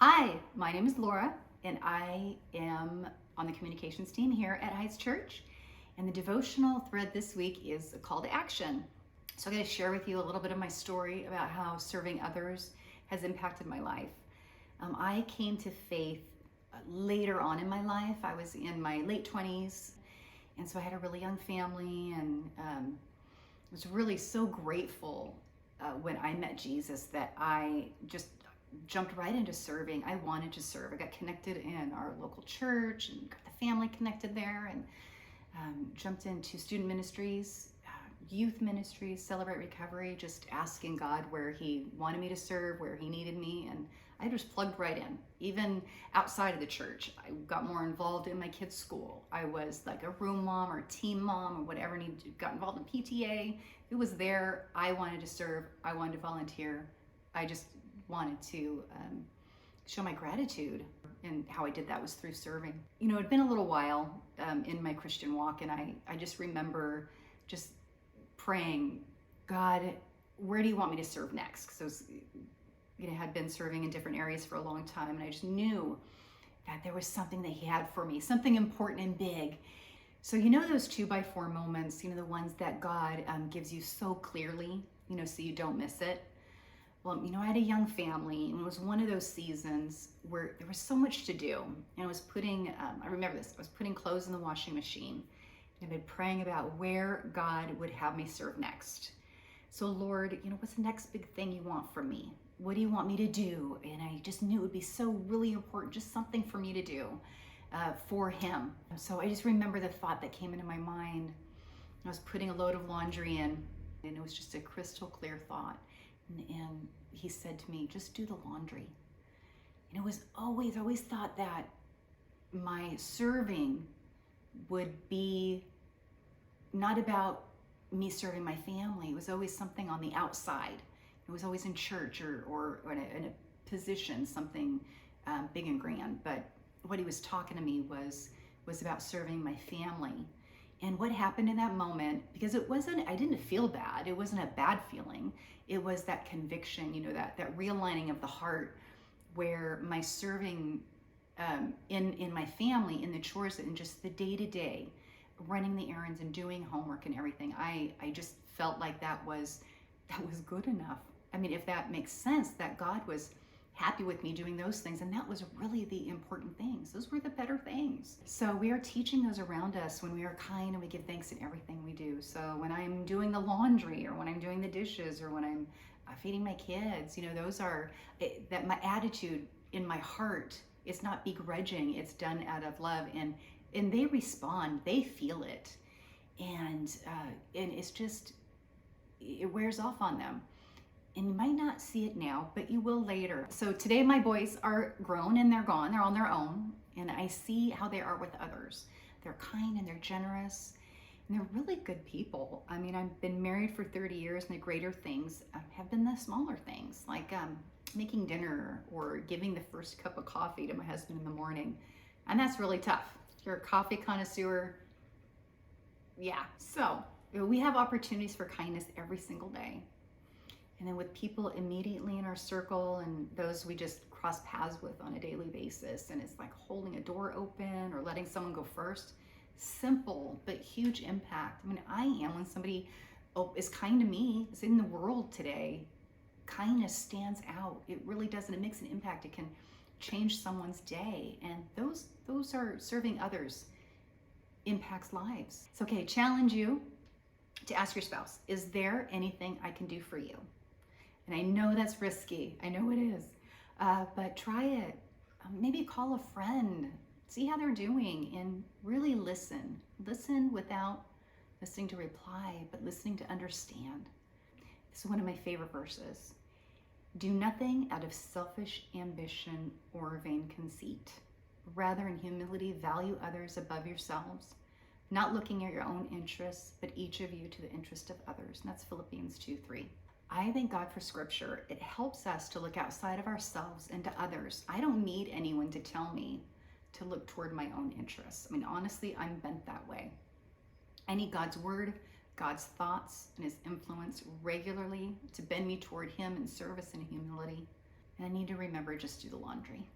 Hi, my name is Laura, and I am on the communications team here at Heights Church. And the devotional thread this week is a call to action. So I'm going to share with you a little bit of my story about how serving others has impacted my life. I came to faith later on in my life. I was in my late 20s, and so I had a really young family, and was really so grateful when I met Jesus that I just jumped right into serving. I wanted to serve. I got connected in our local church and got the family connected there, and jumped into student ministries, youth ministries, Celebrate Recovery, just asking God where He wanted me to serve, where He needed me, and I just plugged right in. Even outside of the church, I got more involved in my kids' school. I was like a room mom or team mom or whatever. Got involved in PTA. It was there. I wanted to serve. I wanted to volunteer. I just wanted to show my gratitude, and how I did that was through serving. You know, it'd been a little while in my Christian walk, and I just remember just praying, God, where do you want me to serve next? Because had been serving in different areas for a long time, and I just knew that there was something that He had for me, something important and big. So those 2x4 moments, the ones that God gives you so clearly, so you don't miss it. Well, I had a young family, and it was one of those seasons where there was so much to do. And I was putting, I remember this, I was putting clothes in the washing machine, and I've been praying about where God would have me serve next. So Lord, what's the next big thing you want from me? What do you want me to do? And I just knew it would be so really important, just something for me to do for Him. So I just remember the thought that came into my mind. I was putting a load of laundry in, and it was just a crystal clear thought. And He said to me, just do the laundry. And it was always thought that my serving would be not about me serving my family. It was always something on the outside. It was always in church or in a position, something big and grand. But what He was talking to me was about serving my family. And what happened in that moment, because I didn't feel bad. It wasn't a bad feeling. It was that conviction, that realigning of the heart, where my serving in my family, in the chores, and just the day-to-day, running the errands and doing homework and everything, I just felt like that was good enough. I mean, if that makes sense, that God was happy with me doing those things, and that was really the important things. Those were the better things. So we are teaching those around us when we are kind and we give thanks in everything we do. So when I'm doing the laundry, or when I'm doing the dishes, or when I'm feeding my kids, those are that my attitude in my heart is not begrudging. It's done out of love, and they respond. They feel it, and it's just, it wears off on them. And you might not see it now, but you will later. So today my boys are grown and they're gone. They're on their own. And I see how they are with others. They're kind and they're generous. And they're really good people. I mean, I've been married for 30 years, and the greater things have been the smaller things, like making dinner or giving the first cup of coffee to my husband in the morning. And that's really tough. If you're a coffee connoisseur, yeah. So we have opportunities for kindness every single day. And then with people immediately in our circle, and those we just cross paths with on a daily basis. And it's like holding a door open or letting someone go first. Simple, but huge impact. I mean, I am when somebody is kind to me. It's in the world today. Kindness stands out. It really does, and it makes an impact. It can change someone's day. And those are serving others, impacts lives. So, okay, challenge you to ask your spouse, is there anything I can do for you? And I know that's risky. I know it is. But try it. Maybe call a friend. See how they're doing, and really listen. Listen without listening to reply, but listening to understand. This is one of my favorite verses. Do nothing out of selfish ambition or vain conceit. Rather, in humility, value others above yourselves, not looking at your own interests, but each of you to the interest of others. And that's Philippians 2:3. I thank God for Scripture. It helps us to look outside of ourselves and to others. I don't need anyone to tell me to look toward my own interests. I mean, honestly, I'm bent that way. I need God's word, God's thoughts, and His influence regularly to bend me toward Him in service and humility. and I need to remember just do the laundry.